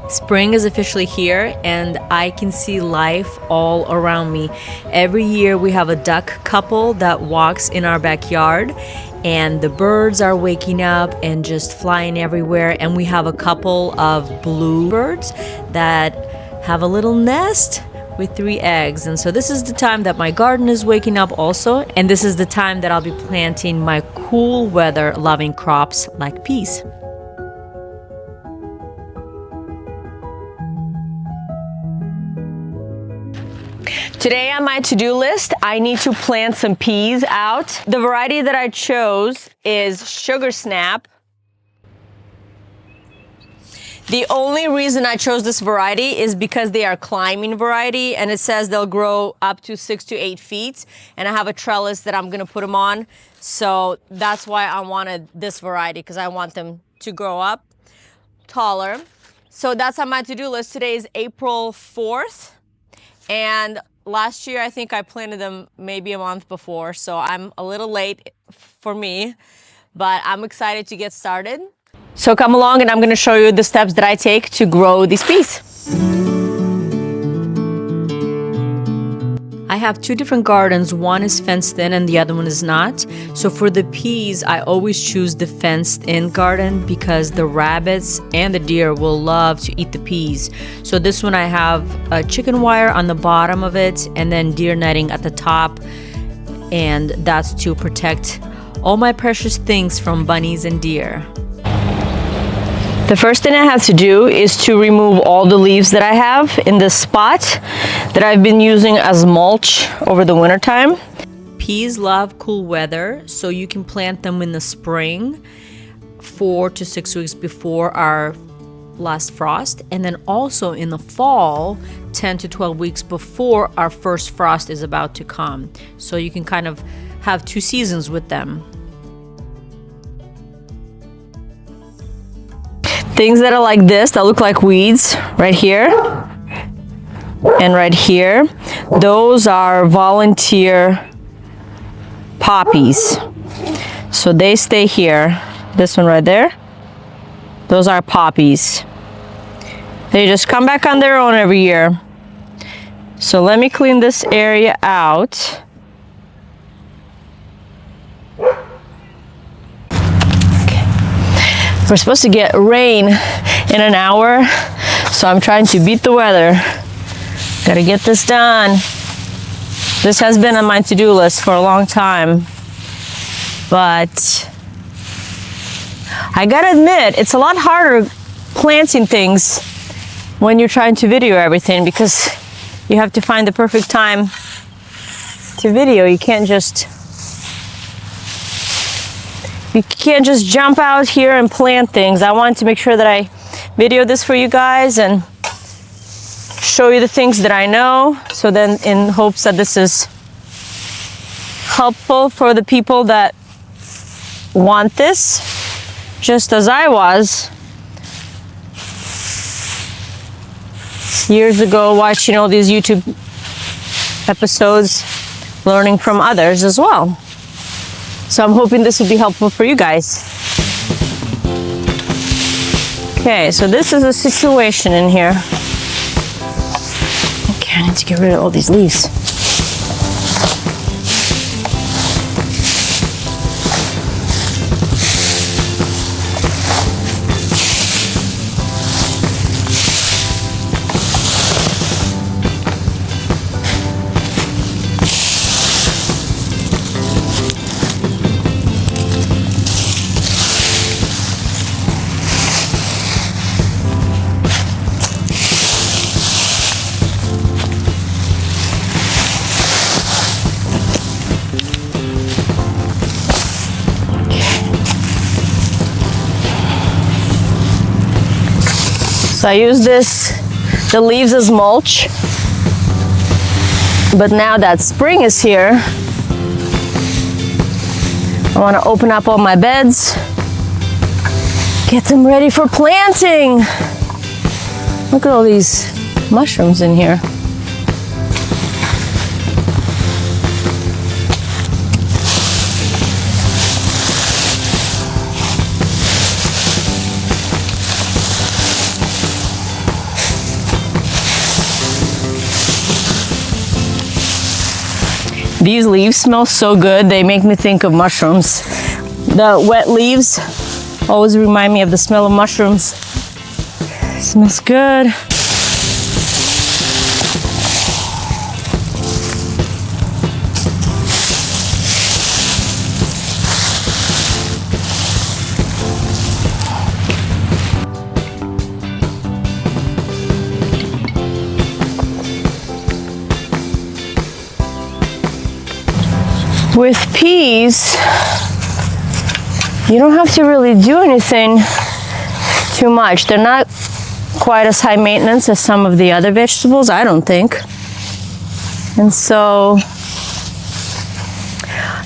Spring is officially here and I can see life all around me. Every year we have a duck couple that walks in our backyard and the birds are waking up and just flying everywhere, and we have a couple of bluebirds that have a little nest with 3 eggs. And so this is the time that my garden is waking up also, and this is the time that I'll be planting my cool weather loving crops like peas. Today on my to-do list, I need to plant some peas out. The variety that I chose is Sugar Snap. The only reason I chose this variety is because they are climbing variety, and it says they'll grow up to 6 to 8 feet. And I have a trellis that I'm gonna put them on. So that's why I wanted this variety, because I want them to grow up taller. So that's on my to-do list. Today is April 4th. And last year, I think I planted them maybe a month before, so I'm a little late for me, but I'm excited to get started. So come along and I'm gonna show you the steps that I take to grow these peas. I have 2 different gardens. One is fenced in and the other one is not. So for the peas, I always choose the fenced in garden because the rabbits and the deer will love to eat the peas. So this one I have a chicken wire on the bottom of it and then deer netting at the top. And that's to protect all my precious things from bunnies and deer. The first thing I have to do is to remove all the leaves that I have in this spot that I've been using as mulch over the winter time. Peas love cool weather, so you can plant them in the spring 4 to 6 weeks before our last frost, and then also in the fall 10 to 12 weeks before our first frost is about to come. So you can kind of have 2 seasons with them. Things that are like this, that look like weeds, right here and right here, those are volunteer poppies. So they stay here. This one right there, those are poppies. They just come back on their own every year. So let me clean this area out. We're supposed to get rain in an hour, so I'm trying to beat the weather. Gotta get this done. This has been on my to-do list for a long time, but I gotta admit, it's a lot harder planting things when you're trying to video everything, because you have to find the perfect time to video. You can't just jump out here and plant things. I wanted to make sure that I video this for you guys and show you the things that I know, so then in hopes that this is helpful for the people that want this, just as I was years ago watching all these YouTube episodes, learning from others as well. So I'm hoping this will be helpful for you guys. Okay, so this is a situation in here. Okay, I need to get rid of all these leaves. So I use the leaves as mulch, but now that spring is here, I want to open up all my beds, get them ready for planting. Look at all these mushrooms in here. These leaves smell so good, they make me think of mushrooms. The wet leaves always remind me of the smell of mushrooms. Smells good. With peas, you don't have to really do anything too much. They're not quite as high maintenance as some of the other vegetables, I don't think. And so,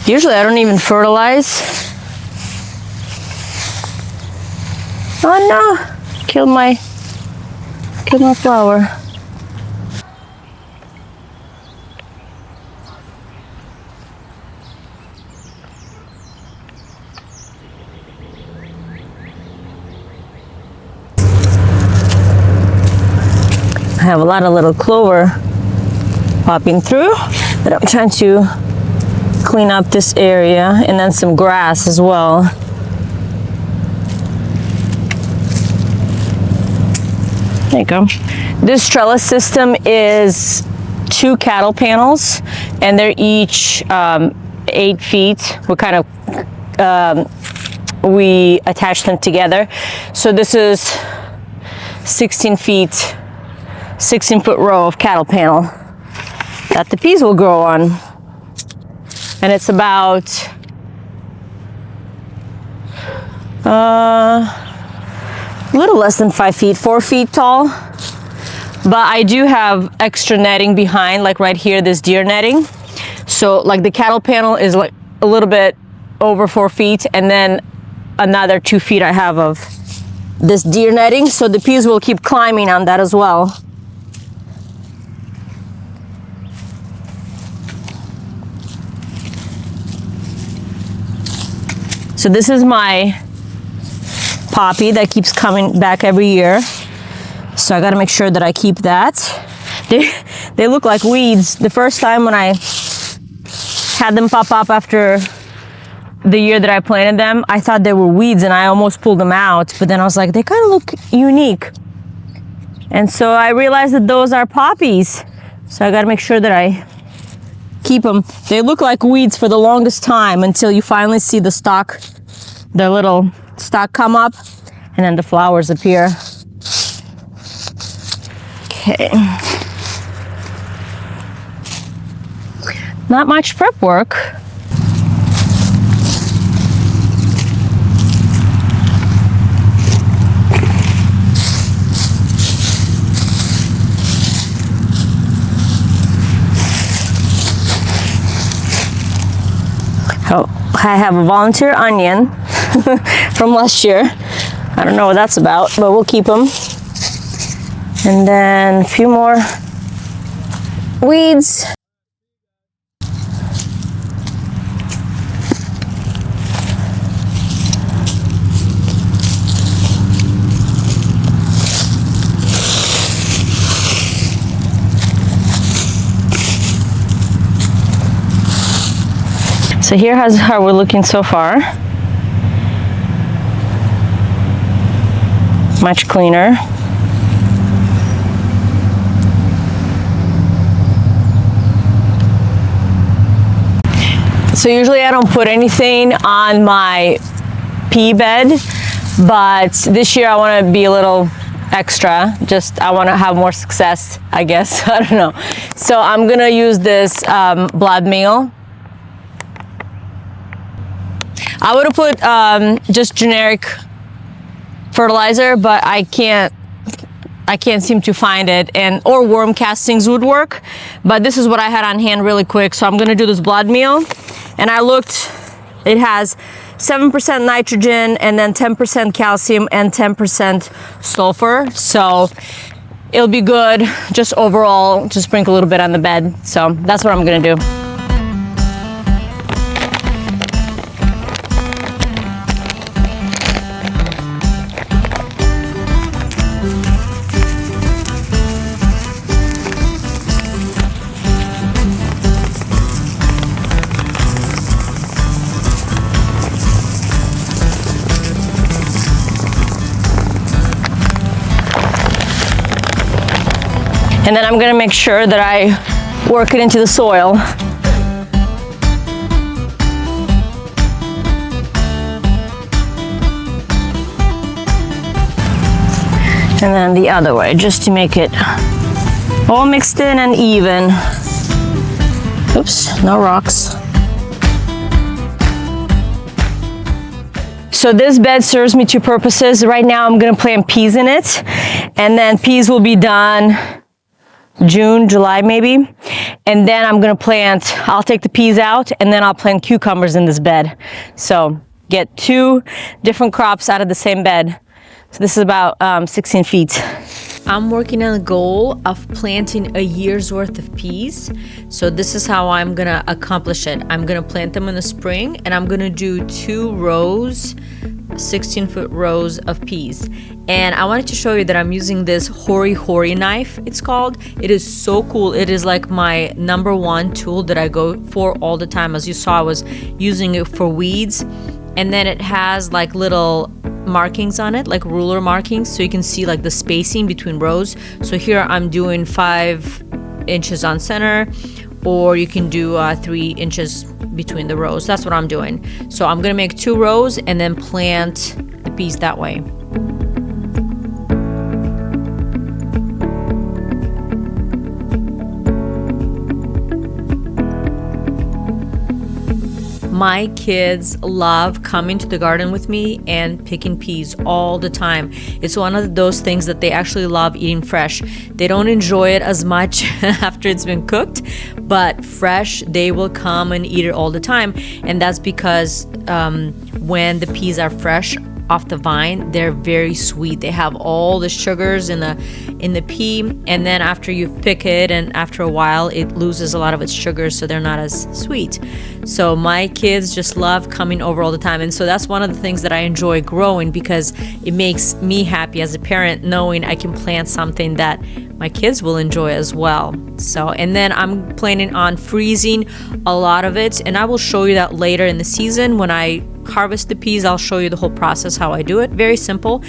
usually I don't even fertilize. Oh no, killed my flower. I have a lot of little clover popping through, but I'm trying to clean up this area, and then some grass as well. There you go. This trellis system is 2 cattle panels, and they're each 8 feet. We attach them together. So this is 16 feet. 16-foot row of cattle panel that the peas will grow on. And it's about a little less than 5 feet, 4 feet tall. But I do have extra netting behind, like right here, this deer netting. So like the cattle panel is like a little bit over 4 feet, and then another 2 feet I have of this deer netting. So the peas will keep climbing on that as well. So this is my poppy that keeps coming back every year. So I gotta make sure that I keep that. They look like weeds. The first time when I had them pop up after the year that I planted them, I thought they were weeds and I almost pulled them out. But then I was like, they kind of look unique. And so I realized that those are poppies. So I gotta make sure that I keep them. They look like weeds for the longest time until you finally see the stalk, the little stalk come up, and then the flowers appear. Okay. Not much prep work. Oh, I have a volunteer onion from last year. I don't know what that's about, but we'll keep them. And then a few more weeds. So here's how we're looking so far. Much cleaner. So usually I don't put anything on my pea bed, but this year I want to be a little extra. Just I want to have more success, I guess. I don't know. So I'm gonna use this blood meal. I would have put just generic fertilizer, but I can't seem to find it, or worm castings would work, but this is what I had on hand really quick. So I'm gonna do this blood meal, and I looked, it has 7% nitrogen and then 10% calcium and 10% sulfur, so it'll be good just overall to sprinkle a little bit on the bed. So that's what I'm gonna do. And then I'm gonna make sure that I work it into the soil. And then the other way, just to make it all mixed in and even. Oops, no rocks. So this bed serves me two purposes. Right now I'm gonna plant peas in it, and then peas will be done June, July maybe. And then I'm gonna plant, I'll take the peas out and then I'll plant cucumbers in this bed. So get two different crops out of the same bed. So this is about 16 feet. I'm working on a goal of planting a year's worth of peas. So this is how I'm gonna accomplish it. I'm gonna plant them in the spring, and I'm gonna do 2 rows, 16-foot rows of peas. And I wanted to show you that I'm using this Hori knife, it's called. It is so cool. It is like my #1 tool that I go for all the time. As you saw, I was using it for weeds. And then it has like little markings on it, like ruler markings, so you can see like the spacing between rows. So here I'm doing 5 inches on center, or you can do 3 inches between the rows. That's what I'm doing. So I'm gonna make 2 rows and then plant the peas that way. My kids love coming to the garden with me and picking peas all the time. It's one of those things that they actually love eating fresh. They don't enjoy it as much after it's been cooked, but fresh, they will come and eat it all the time. And that's because when the peas are fresh off the vine, they're very sweet. They have all the sugars in the pea, and then after you pick it and after a while it loses a lot of its sugars, so they're not as sweet. So my kids just love coming over all the time, and so that's one of the things that I enjoy growing, because it makes me happy as a parent knowing I can plant something that my kids will enjoy as well. So, and then I'm planning on freezing a lot of it, and I will show you that later in the season. When I harvest the peas, I'll show you the whole process, how I do it. Very simple.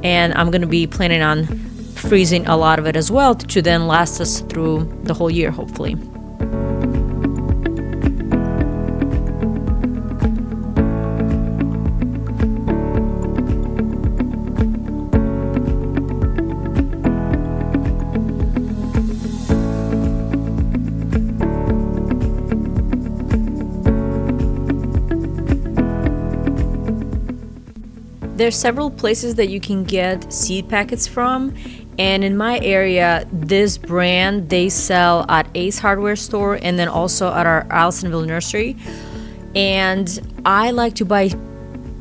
And I'm going to be planning on freezing a lot of it as well to then last us through the whole year, hopefully. There's several places that you can get seed packets from, and in my area, this brand, they sell at Ace Hardware Store and then also at our Allisonville nursery. And I like to buy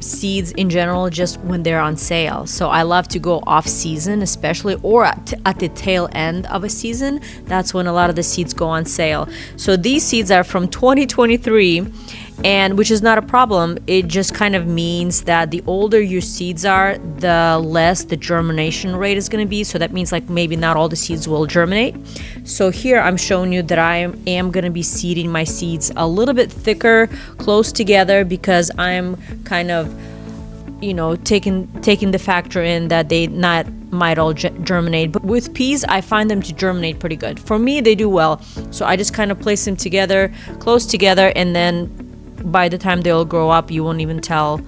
seeds in general just when they're on sale. So I love to go off season, especially, or at the tail end of a season. That's when a lot of the seeds go on sale. So these seeds are from 2023, and which is not a problem. It just kind of means that the older your seeds are, the less the germination rate is going to be. So that means like maybe not all the seeds will germinate. So here I'm showing you that I am going to be seeding my seeds a little bit thicker, close together, because I'm kind of, you know, taking the factor in that they might all germinate. But with peas, I find them to germinate pretty good. For me, they do well. So I just kind of place them together, close together, and then by the time they'll grow up, you won't even tell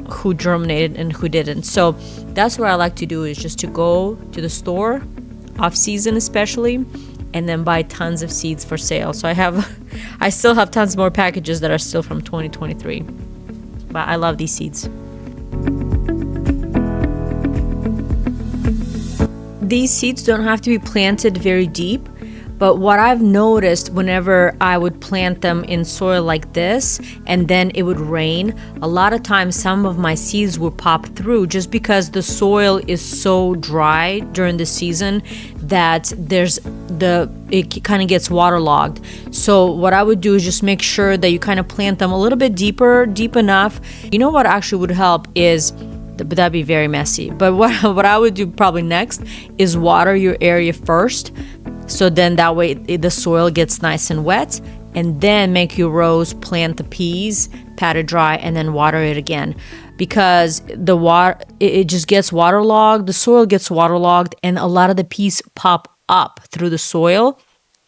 who germinated and who didn't. So that's what I like to do, is just to go to the store, off season especially, and then buy tons of seeds for sale. So I still have tons more packages that are still from 2023. But I love these seeds. These seeds don't have to be planted very deep. But what I've noticed whenever I would plant them in soil like this and then it would rain, a lot of times some of my seeds would pop through just because the soil is so dry during the season that it kind of gets waterlogged. So what I would do is just make sure that you kind of plant them a little bit deep enough. You know what actually would help is, but that'd be very messy. But what I would do probably next is water your area first. So then that way the soil gets nice and wet, and then make your rows, plant the peas, pat it dry, and then water it again. Because the water, it just gets waterlogged, the soil gets waterlogged, and a lot of the peas pop up through the soil.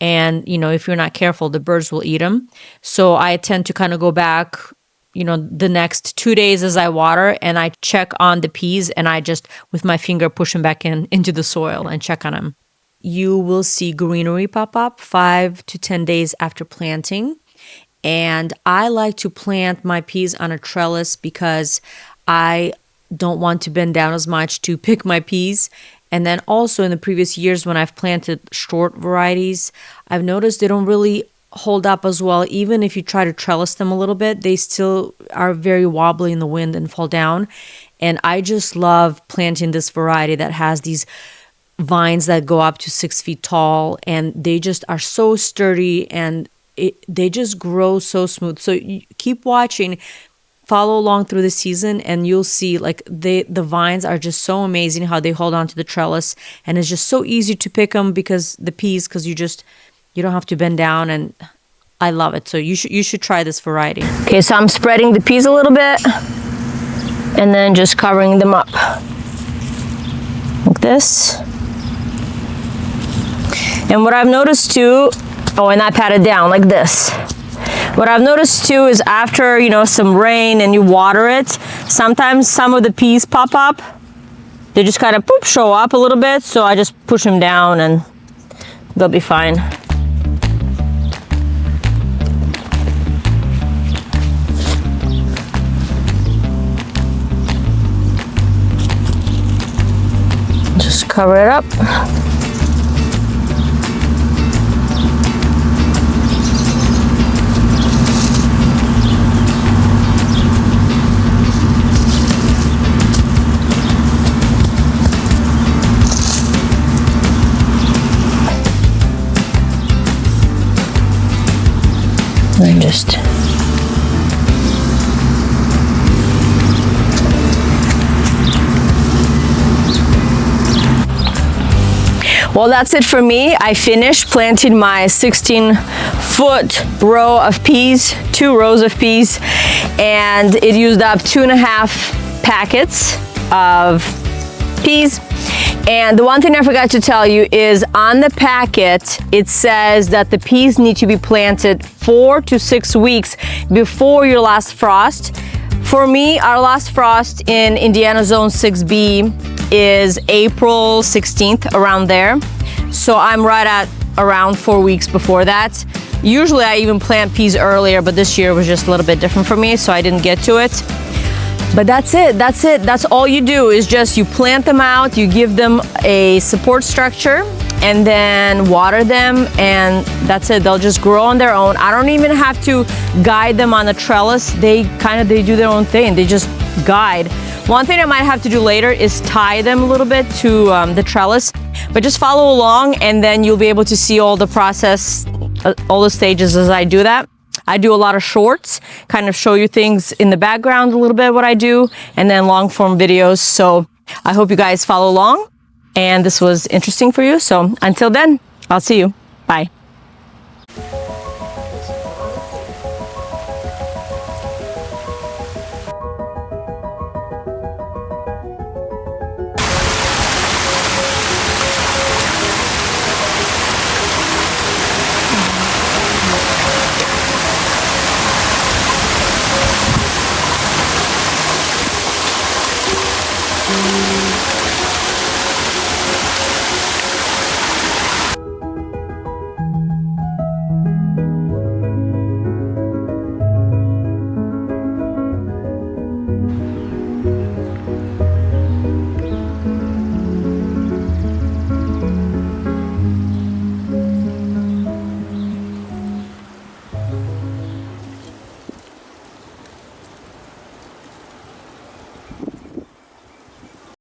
And, you know, if you're not careful, the birds will eat them. So I tend to kind of go back, you know, the next 2 days as I water, and I check on the peas, and I just, with my finger, push them back into the soil and check on them. You will see greenery pop up 5 to 10 days after planting. And I like to plant my peas on a trellis because I don't want to bend down as much to pick my peas. And then also in the previous years when I've planted short varieties, I've noticed they don't really hold up as well. Even if you try to trellis them a little bit, they still are very wobbly in the wind and fall down. And I just love planting this variety that has these vines that go up to 6 feet tall, and they just are so sturdy, and they just grow so smooth. So you keep watching, follow along through the season, and you'll see like the vines are just so amazing how they hold on to the trellis, and it's just so easy to pick them because you don't have to bend down, and I love it. So you should try this variety. Okay, so I'm spreading the peas a little bit and then just covering them up like this. And what I've noticed too, oh, and I pat it down like this. What I've noticed too is after, you know, some rain and you water it, sometimes some of the peas pop up. They just kind of show up a little bit. So I just push them down and they'll be fine. Just cover it up. And just well, that's it for me. I finished planting my 16-foot row of peas, 2 rows of peas, and it used up 2.5 packets of peas. And the one thing I forgot to tell you is on the packet, it says that the peas need to be planted 4 to 6 weeks before your last frost. For me, our last frost in Indiana Zone 6B is April 16th, around there. So I'm right at around 4 weeks before that. Usually I even plant peas earlier, but this year was just a little bit different for me, so I didn't get to it. But that's it. That's all you do is just you plant them out, you give them a support structure, and then water them, and that's it. They'll just grow on their own. I don't even have to guide them on the trellis. They do their own thing. They just guide. One thing I might have to do later is tie them a little bit to the trellis, but just follow along, and then you'll be able to see all the process, all the stages as I do that. I do a lot of shorts, kind of show you things in the background a little bit what I do, and then long form videos. So I hope you guys follow along, and this was interesting for you. So until then, I'll see you. Bye.